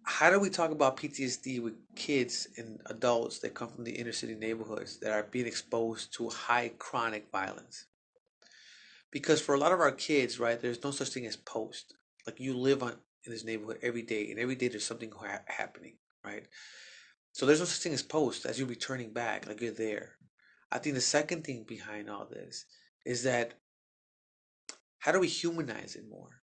how do we talk about PTSD with kids and adults that come from the inner city neighborhoods that are being exposed to high chronic violence? Because for a lot of our kids, right, there's no such thing as post. Like you live on in this neighborhood every day, and every day there's something happening, right? So there's no such thing as post as you returning back, like you're there. I think the second thing behind all this is that how do we humanize it more?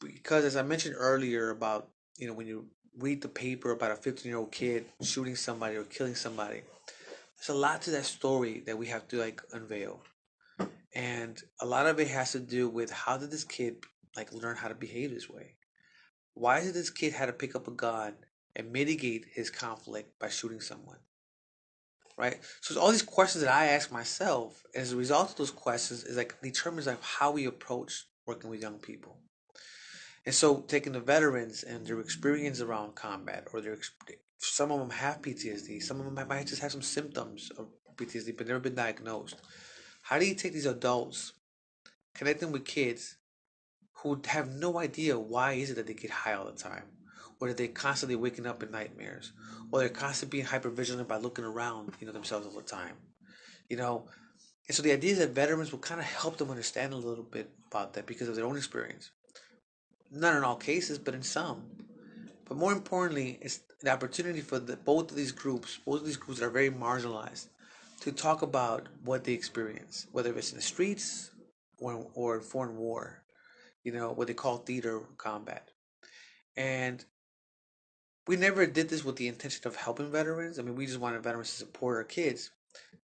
Because as I mentioned earlier about, when you read the paper about a 15-year-old kid shooting somebody or killing somebody, there's a lot to that story that we have to like unveil. And a lot of it has to do with how did this kid like learn how to behave this way? Why did this kid had to pick up a gun and mitigate his conflict by shooting someone? Right? So it's all these questions that I ask myself, and as a result of those questions, is like determines like how we approach working with young people. And so taking the veterans and their experience around combat, or some of them have PTSD, some of them might just have some symptoms of PTSD but never been diagnosed. How do you take these adults, connect them with kids who have no idea why is it that they get high all the time, or that they're constantly waking up in nightmares, or they're constantly being hyper vigilant by looking around, themselves all the time, you know. And so the idea is that veterans will kind of help them understand a little bit about that because of their own experience. Not in all cases, but in some. But more importantly, it's an opportunity for both of these groups that are very marginalized, to talk about what they experience, whether it's in the streets or in foreign war, what they call theater combat. And we never did this with the intention of helping veterans. I mean, we just wanted veterans to support our kids.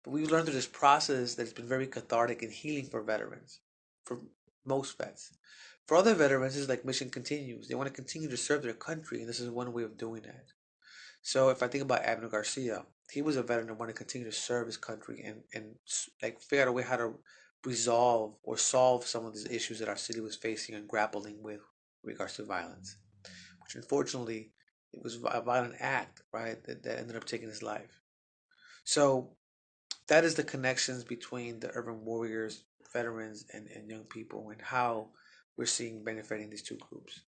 But we learned through this process that it's been very cathartic and healing for veterans, for most vets. For other veterans, it's like mission continues. They want to continue to serve their country, and this is one way of doing that. So if I think about Abner Garcia, he was a veteran that wanted to continue to serve his country and like figure out a way how to resolve or solve some of these issues that our city was facing and grappling with regards to violence, which unfortunately it was a violent act, right, that ended up taking his life. So that is the connections between the urban warriors, veterans, and young people, and how we're seeing benefiting these two groups.